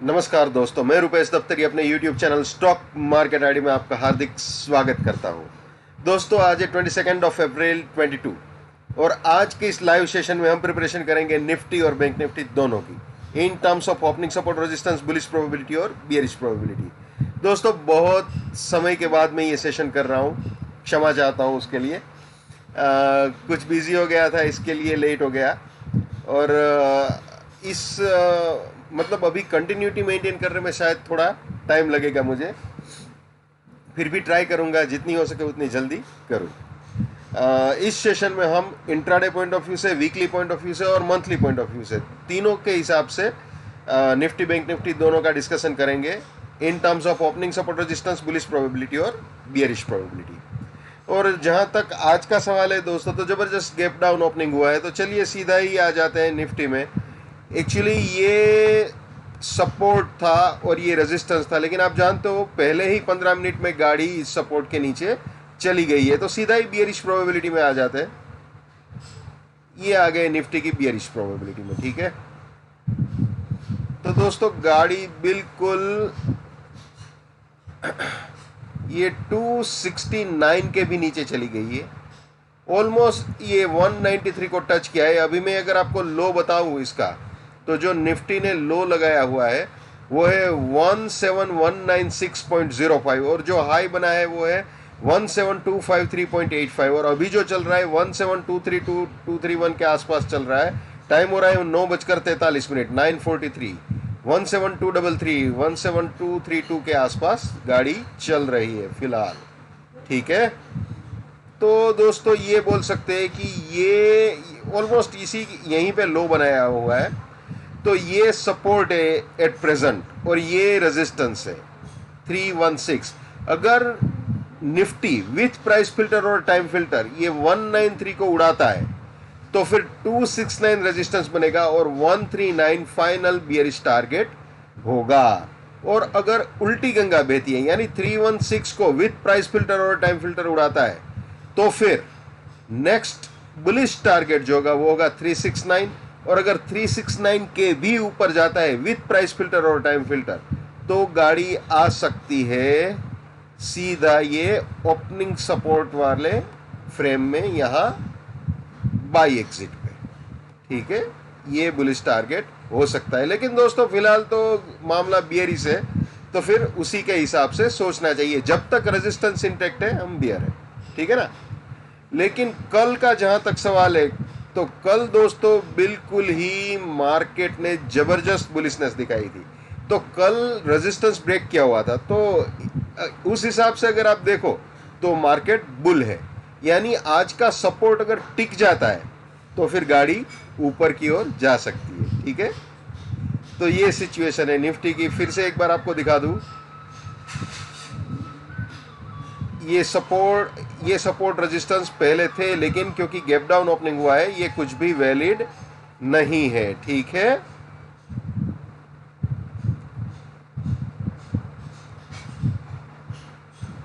नमस्कार दोस्तों, मैं रुपेश दफ्तरी अपने YouTube channel stock market ID में आपका हार्दिक स्वागत करता हूं। दोस्तों, आज है 22 अप्रैल 22 और आज के इस लाइव सेशन में हम प्रिपरेशन करेंगे निफ्टी और बैंक निफ्टी दोनों की in terms of opening support, resistance, bullish probability और बियरिश प्रोबेबिलिटी। दोस्तों, बहुत समय के बाद मैं ये सेशन कर रहा हूँ, क्षमा चाहता हूँ उसके लिए। कुछ बिजी हो गया था, इसके लिए लेट हो गया और मतलब अभी कंटिन्यूटी मेंटेन करने में शायद थोड़ा टाइम लगेगा मुझे, फिर भी ट्राई करूंगा जितनी हो सके उतनी जल्दी करूं। इस सेशन में हम इंट्राडे पॉइंट ऑफ व्यू से, वीकली पॉइंट ऑफ व्यू से और मंथली पॉइंट ऑफ व्यू से, तीनों के हिसाब से निफ्टी बैंक निफ्टी दोनों का डिस्कशन करेंगे in terms of opening support, resistance, bullish probability और बियरिश प्रोबेबिलिटी। और जहां तक आज का सवाल है दोस्तों, तो ज़बरदस्त गैप डाउन ओपनिंग हुआ है, तो चलिए सीधा ही आ जाते हैं निफ्टी में। एक्चुअली ये सपोर्ट था और ये रेजिस्टेंस था, लेकिन आप जानते हो पहले ही 15 मिनट में गाड़ी इस सपोर्ट के नीचे चली गई है, तो सीधा ही बियरिश प्रोबेबिलिटी में आ जाते हैं। ये आ गए निफ्टी की बियरिश प्रोबेबिलिटी में, ठीक है। तो दोस्तों, गाड़ी बिल्कुल ये 269 के भी नीचे चली गई है, ऑलमोस्ट ये 193 को टच किया है। अभी मैं अगर आपको लो बताऊं इसका, तो जो निफ्टी ने लो लगाया हुआ है वो है 17196.05 और जो हाई बना है वो है 17253.85 और अभी जो चल रहा है 1723231 के आसपास चल रहा है। टाइम हो रहा है 9:43 9:43, 17233 17232 के आसपास गाड़ी चल रही है फिलहाल, ठीक है। तो दोस्तों, ये बोल सकते हैं कि ये ऑलमोस्ट इसी यहीं पे लो बनाया हुआ है, तो ये सपोर्ट है एट प्रेजेंट और ये रेजिस्टेंस है 316। अगर निफ्टी विथ प्राइस फिल्टर और टाइम फिल्टर ये 193 को उड़ाता है तो फिर 269 रेजिस्टेंस बनेगा और 139 फाइनल बियरिश टारगेट होगा। और अगर उल्टी गंगा बहती है, यानी 316 को विथ प्राइस फिल्टर और टाइम फिल्टर उड़ाता है, तो फिर नेक्स्ट बुलिश टारगेट जो होगा वो होगा 369 और अगर 369 के भी ऊपर जाता है विथ प्राइस फिल्टर और टाइम फिल्टर, तो गाड़ी आ सकती है सीधा ये ओपनिंग सपोर्ट वाले फ्रेम में, यहां बाई एग्जिट पे, ठीक है। ये बुलिश टारगेट हो सकता है, लेकिन दोस्तों फिलहाल तो मामला बियरिश है, तो फिर उसी के हिसाब से सोचना चाहिए। जब तक रेजिस्टेंस इंटैक्ट है हम बियर है, ठीक है ना। लेकिन कल का जहां तक सवाल है, तो कल दोस्तों बिल्कुल ही मार्केट ने जबरदस्त बुलिशनेस दिखाई थी, तो कल रेजिस्टेंस ब्रेक किया हुआ था, तो उस हिसाब से अगर आप देखो तो मार्केट बुल है। यानी आज का सपोर्ट अगर टिक जाता है तो फिर गाड़ी ऊपर की ओर जा सकती है, ठीक है। तो ये सिचुएशन है निफ्टी की। फिर से एक बार आपको दिखा दूं, ये सपोर्ट रेजिस्टेंस पहले थे, लेकिन क्योंकि गैप डाउन ओपनिंग हुआ है ये कुछ भी वैलिड नहीं है, ठीक है।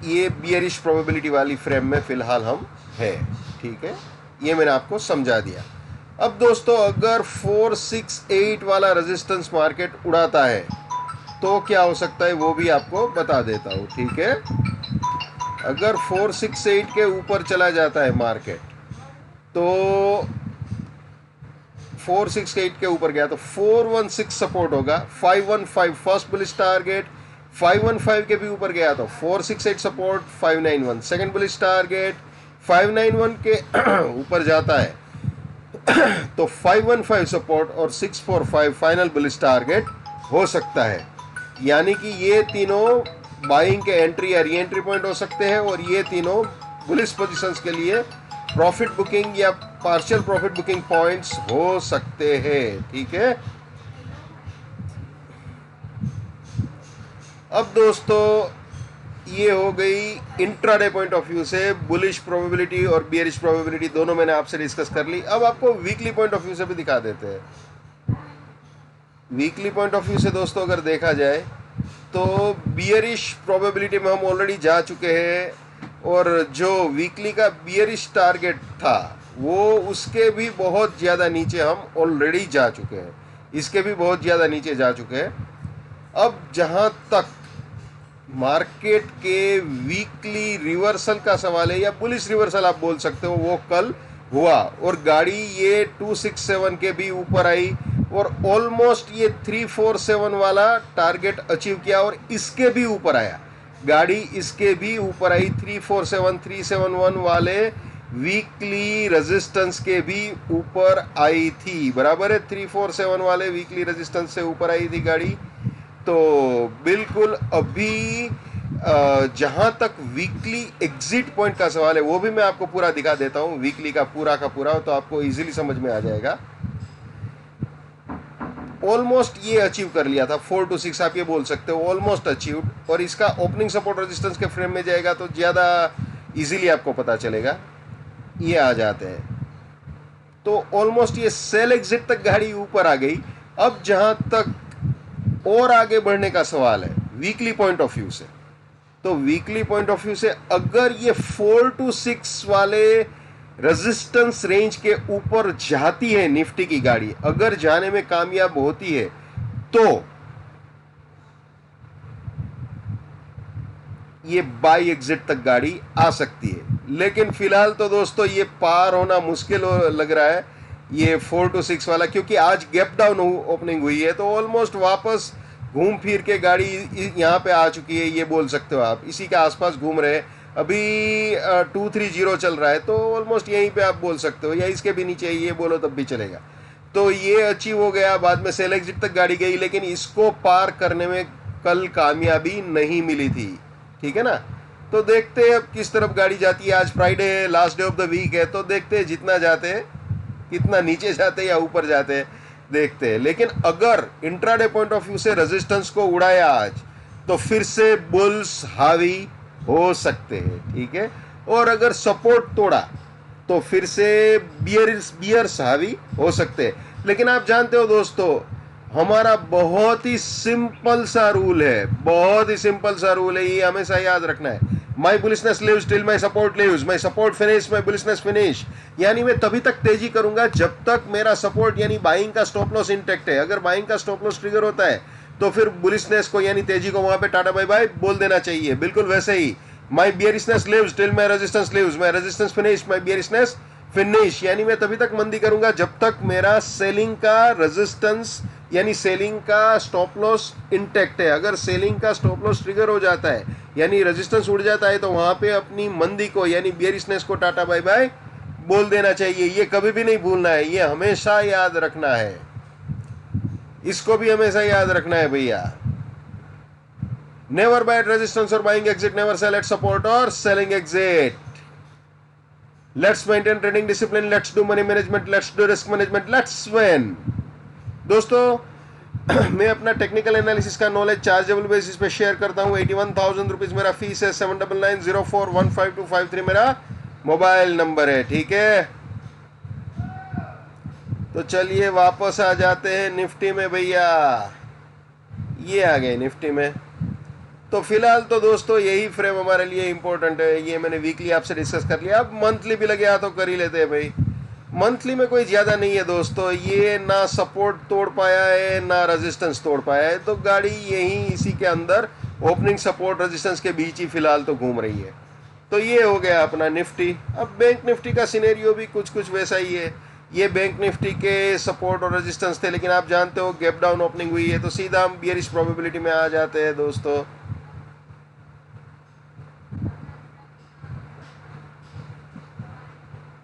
ये बियरिश प्रोबेबिलिटी वाली फ्रेम में फिलहाल हम है, ठीक है। ये मैंने आपको समझा दिया। अब दोस्तों, अगर 468 वाला रेजिस्टेंस मार्केट उड़ाता है तो क्या हो सकता है वो भी आपको बता देता हूं, ठीक है। अगर 468 के ऊपर चला जाता है मार्केट, तो 468 के ऊपर गया तो 416 सपोर्ट होगा, 515 फर्स्ट बुलिश टारगेट, 515 के भी ऊपर गया तो 468 सपोर्ट, 591 सेकंड बुलिश टारगेट, 591 के ऊपर जाता है तो 515 सपोर्ट और 645 फाइनल बुलिश टारगेट हो सकता है। यानी कि ये तीनों बाइंग के एंट्री या री एंट्री पॉइंट हो सकते हैं और ये तीनों बुलिश पोजीशंस के लिए प्रॉफिट बुकिंग या पार्शियल प्रॉफिट बुकिंग पॉइंट्स हो सकते हैं, ठीक है। अब दोस्तों, ये हो गई इंट्राडे पॉइंट ऑफ व्यू से बुलिश प्रोबेबिलिटी और बियरिश प्रोबेबिलिटी, दोनों मैंने आपसे डिस्कस कर ली। अब आपको वीकली पॉइंट ऑफ व्यू से भी दिखा देते हैं। वीकली पॉइंट ऑफ व्यू से दोस्तों अगर देखा जाए तो बियरिश प्रोबेबिलिटी में हम ऑलरेडी जा चुके हैं और जो वीकली का बियरिश टारगेट था वो उसके भी बहुत ज़्यादा नीचे हम ऑलरेडी जा चुके हैं, इसके भी बहुत ज़्यादा नीचे जा चुके हैं। अब जहां तक मार्केट के वीकली रिवर्सल का सवाल है, या बुलिश रिवर्सल आप बोल सकते हो, वो कल हुआ और गाड़ी ये 267 के भी ऊपर आई और ऑलमोस्ट ये 347 वाला टारगेट अचीव किया और इसके भी ऊपर आया, गाड़ी इसके भी ऊपर आई। 347 371 वाले वीकली रेजिस्टेंस के भी ऊपर आई थी, बराबर है। 347 वाले वीकली रेजिस्टेंस से ऊपर आई थी गाड़ी। तो बिल्कुल अभी जहां तक वीकली एग्जिट पॉइंट का सवाल है वो भी मैं आपको पूरा दिखा देता हूं, वीकली का पूरा, तो आपको इजीली समझ में आ जाएगा। ऑलमोस्ट ये अचीव कर लिया था 4 to 6, आप ये बोल सकते हो ऑलमोस्ट अचीव्ड, और इसका ओपनिंग सपोर्ट रेजिस्टेंस के फ्रेम में जाएगा तो ज़्यादा इजीली आपको पता चलेगा। ये आ जाते हैं तो ऑलमोस्ट ये सेल एग्जिट तक गाड़ी ऊपर आ गई। अब जहां तक और आगे बढ़ने का सवाल है वीकली पॉइंट ऑफ व्यू से, तो वीकली पॉइंट ऑफ व्यू से अगर ये 4 to 6 वाले रेजिस्टेंस रेंज के ऊपर जाती है निफ्टी की गाड़ी, अगर जाने में कामयाब होती है तो ये बाई एग्जिट तक गाड़ी आ सकती है। लेकिन फिलहाल तो दोस्तों ये पार होना मुश्किल लग रहा है ये 4 to 6 वाला, क्योंकि आज गैप डाउन ओपनिंग हुई है तो ऑलमोस्ट वापस घूम फिर के गाड़ी यहाँ पे आ चुकी है, ये बोल सकते हो आप, इसी के आसपास घूम रहे हैं। अभी 230 चल रहा है तो ऑलमोस्ट यहीं पे आप बोल सकते हो, या इसके भी नीचे ये बोलो तब भी चलेगा। तो ये अचीव हो गया, बाद में सेल एग्जिट तक गाड़ी गई, लेकिन इसको पार करने में कल कामयाबी नहीं मिली थी, ठीक है ना। तो देखते हैं अब किस तरफ गाड़ी जाती है। आज Friday last day of the week है, तो देखते हैं जितना जाते हैं, कितना नीचे जाते हैं या ऊपर जाते हैं, देखते हैं। लेकिन अगर इंट्राडे पॉइंट ऑफ व्यू से रेजिस्टेंस को उड़ाया आज, तो फिर से बुल्स हावी हो सकते हैं, ठीक है। और अगर सपोर्ट तोड़ा तो फिर से बियर्स हावी हो सकते हैं। लेकिन आप जानते हो दोस्तों, हमारा बहुत ही सिंपल सा रूल है, बहुत ही सिंपल सा रूल है, ये हमेशा याद रखना है। My bullishness lives till my support lives, my support finish my bullishness finish. यानी मैं तभी तक तेजी करूंगा जब तक मेरा सपोर्ट यानी बाइंग का स्टॉप लॉस इंटेक्ट है। अगर बाइंग का स्टॉप लॉस ट्रिगर होता है तो फिर बुलिशनेस को यानी तेजी को वहां पे टाटा बाय बाय बोल देना चाहिए। बिल्कुल वैसे ही my bearishness lives till my resistance lives, my resistance finish my bearishness finish. यानी मैं तभी तक मंदी करूंगा जब तक मेरा सेलिंग का रेजिस्टेंस यानी सेलिंग का स्टॉप लॉस इंटेक्ट है। अगर सेलिंग का स्टॉप लॉस ट्रिगर हो जाता है यानी रेजिस्टेंस उड़ जाता है, तो वहां पे अपनी मंदी को यानी बियरिशनेस को टाटा बाय बाय बोल देना चाहिए। ये कभी भी नहीं भूलना है, ये हमेशा याद रखना है, इसको भी हमेशा याद रखना है भैया। नेवर बाय एट रेजिस्टेंस और buying exit, never sell at support और selling exit. Let's maintain trading discipline, let's do money management, let's do risk management, let's win. दोस्तों मैं अपना टेक्निकल एनालिसिस का नॉलेज चार्जेबल बेसिस पे share करता हूँ। 81,000 rupees मेरा फीस है, 7990415253 मेरा मोबाइल नंबर है, ठीक है। तो चलिए वापस आ जाते हैं निफ्टी में भैया, ये आ गए निफ्टी में। तो फिलहाल तो दोस्तों यही फ्रेम हमारे लिए इंपॉर्टेंट है, ये मैंने वीकली आपसे डिस्कस कर लिया। अब मंथली भी लगे तो कर ही लेते हैं भाई। मंथली में कोई ज़्यादा नहीं है दोस्तों, ये ना सपोर्ट तोड़ पाया है ना रेजिस्टेंस तोड़ पाया है, तो गाड़ी यहीं इसी के अंदर ओपनिंग सपोर्ट रेजिस्टेंस के बीच ही फिलहाल तो घूम रही है। तो ये हो गया अपना निफ्टी। अब बैंक निफ्टी का सिनेरियो भी कुछ कुछ वैसा ही है। ये बैंक निफ्टी के सपोर्ट और रेजिस्टेंस थे, लेकिन आप जानते हो गैप डाउन ओपनिंग हुई है, तो सीधा हम बियरिश प्रोबेबिलिटी में आ जाते हैं दोस्तों।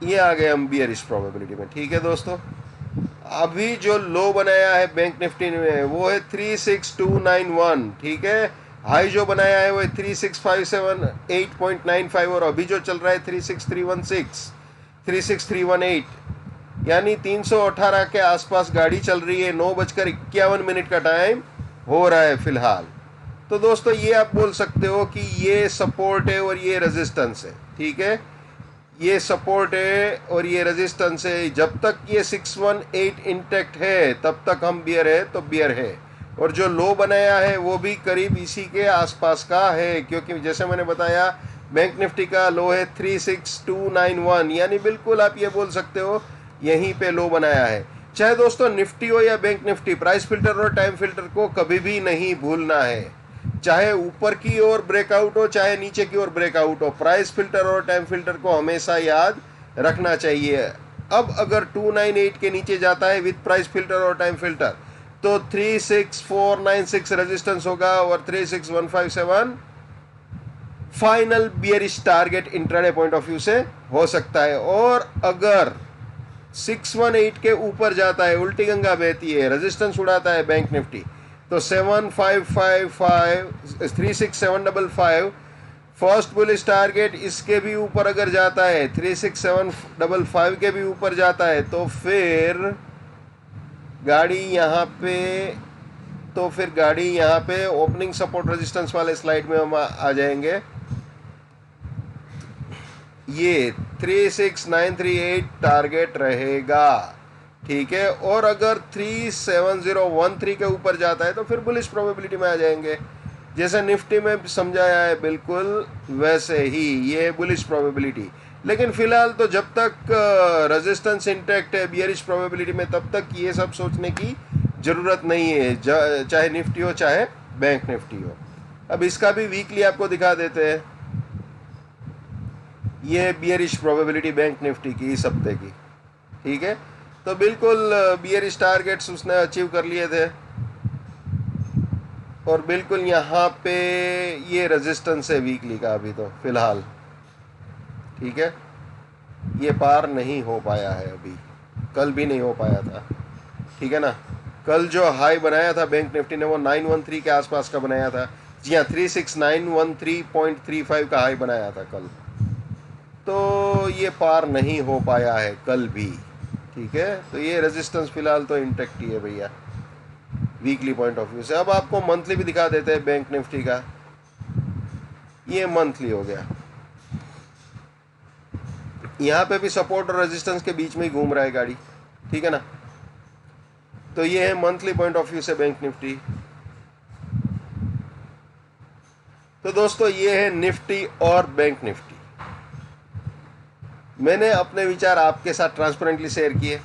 ये आ गए हम बियरिश प्रोबेबिलिटी में, ठीक है दोस्तों। अभी जो लो बनाया है बैंक निफ्टी ने वो है 36291, ठीक है। हाई जो बनाया है वो है 36578.95 और अभी जो चल रहा है 36316 36318, यानी 318 के आसपास गाड़ी चल रही है। 9:51 का टाइम हो रहा है फिलहाल। तो दोस्तों ये आप बोल सकते हो कि ये सपोर्ट है और ये रेजिस्टेंस है, ठीक है। ये सपोर्ट है और ये रेजिस्टेंस है। जब तक ये 618 इंटैक्ट है तब तक हम बियर है तो बियर है। और जो लो बनाया है वो भी करीब इसी के आसपास का है, क्योंकि जैसे मैंने बताया बैंक निफ्टी का लो है 36291, यानी बिल्कुल आप ये बोल सकते हो यहीं पे लो बनाया है। चाहे दोस्तों निफ्टी हो या बैंक निफ्टी, प्राइस फिल्टर और टाइम फिल्टर को कभी भी नहीं भूलना है। चाहे ऊपर की ओर ब्रेकआउट हो चाहे नीचे की ओर ब्रेकआउट हो, प्राइस फिल्टर और टाइम फिल्टर को हमेशा याद रखना चाहिए। अब अगर 298 के नीचे जाता है विद प्राइस फिल्टर और टाइम फिल्टर तो 36496 रेजिस्टेंस होगा और 36157 final bearish target intraday point of view से हो सकता है। और अगर 618 के ऊपर जाता है, उल्टी गंगा बहती है, रेजिस्टेंस उड़ाता है बैंक निफ्टी, तो 36755 फर्स्ट बुलिश टारगेट, इसके भी ऊपर अगर जाता है, 36755 के भी ऊपर जाता है, तो फिर गाड़ी यहाँ पे ओपनिंग सपोर्ट रेजिस्टेंस वाले स्लाइड में हम आ जाएंगे। ये 36938 टारगेट रहेगा, ठीक है। और अगर 37013 के ऊपर जाता है तो फिर बुलिश प्रोबेबिलिटी में आ जाएंगे। जैसे निफ्टी में समझाया है बिल्कुल वैसे ही ये बुलिश प्रोबेबिलिटी। लेकिन फिलहाल तो जब तक रेजिस्टेंस इंटैक्ट है बियरिश प्रोबेबिलिटी में, तब तक ये सब सोचने की ज़रूरत नहीं है, चाहे निफ्टी हो चाहे बैंक निफ्टी हो। अब इसका भी वीकली आपको दिखा देते हैं। ये बियरिश प्रोबेबिलिटी बैंक निफ्टी की इस हफ्ते की, ठीक है। तो बिल्कुल बियरिश टारगेट्स उसने अचीव कर लिए थे और बिल्कुल यहाँ पे ये रेजिस्टेंस है वीकली का अभी तो फिलहाल, ठीक है। ये पार नहीं हो पाया है अभी, कल भी नहीं हो पाया था, ठीक है ना। कल जो हाई बनाया था बैंक निफ्टी ने वो 913 के आसपास का बनाया था। जी हाँ, 36913.35 का हाई बनाया था कल, तो ये पार नहीं हो पाया है कल भी, ठीक है। तो ये रेजिस्टेंस फिलहाल तो इंटैक्ट ही है भैया वीकली पॉइंट ऑफ व्यू से। अब आपको मंथली भी दिखा देते हैं बैंक निफ्टी का। ये मंथली हो गया, यहाँ पे भी सपोर्ट और रेजिस्टेंस के बीच में ही घूम रहा है गाड़ी, ठीक है ना। तो ये है मंथली पॉइंट ऑफ व्यू से बैंक निफ्टी। तो दोस्तों ये है निफ्टी और बैंक निफ्टी। मैंने अपने विचार आपके साथ ट्रांसपेरेंटली शेयर किए।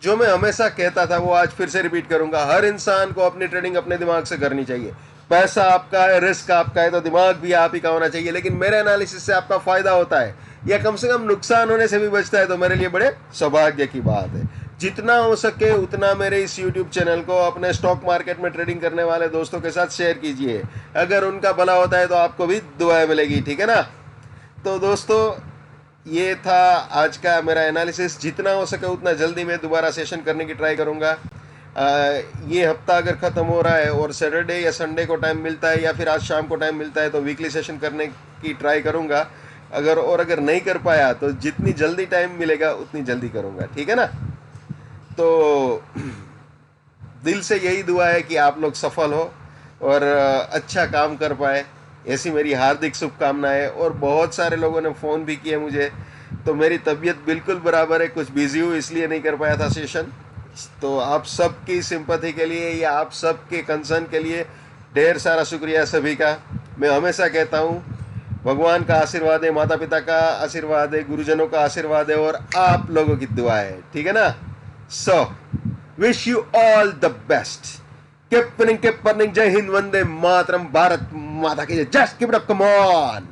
जो मैं हमेशा कहता था वो आज फिर से रिपीट करूंगा, हर इंसान को अपनी ट्रेडिंग अपने दिमाग से करनी चाहिए। पैसा आपका है, रिस्क आपका है, तो दिमाग भी आप ही का होना चाहिए। लेकिन मेरे एनालिसिस से आपका फायदा होता है या कम से कम नुकसान होने से भी बचता है, तो मेरे लिए बड़े सौभाग्य की बात है। जितना हो सके उतना मेरे इस YouTube चैनल को अपने स्टॉक मार्केट में ट्रेडिंग करने वाले दोस्तों के साथ शेयर कीजिए। अगर उनका भला होता है तो आपको भी दुआएं मिलेगी, ठीक है ना। तो दोस्तों ये था आज का मेरा एनालिसिस। जितना हो सके उतना जल्दी मैं दोबारा सेशन करने की ट्राई करूँगा। ये हफ्ता अगर ख़त्म हो रहा है और सैटरडे या संडे को टाइम मिलता है या फिर आज शाम को टाइम मिलता है तो वीकली सेशन करने की ट्राई करूँगा। अगर नहीं कर पाया तो जितनी जल्दी टाइम मिलेगा उतनी जल्दी करूँगा, ठीक है ना। तो दिल से यही दुआ है कि आप लोग सफल हो और अच्छा काम कर पाए, ऐसी मेरी हार्दिक शुभकामनाएं। और बहुत सारे लोगों ने फ़ोन भी किए मुझे, तो मेरी तबीयत बिल्कुल बराबर है, कुछ बिजी हूँ इसलिए नहीं कर पाया था सेशन। तो आप सबकी सिंपैथी के लिए या आप सबके कंसर्न के लिए ढेर सारा शुक्रिया सभी का। मैं हमेशा कहता हूँ भगवान का आशीर्वाद है, माता पिता का आशीर्वाद है, गुरुजनों का आशीर्वाद है और आप लोगों की दुआ है, ठीक है ना। So wish you all the best. Keep winning, keep earning. जय हिंद, वंदे मातरम, भारत माता की जय। Just keep it up, come on.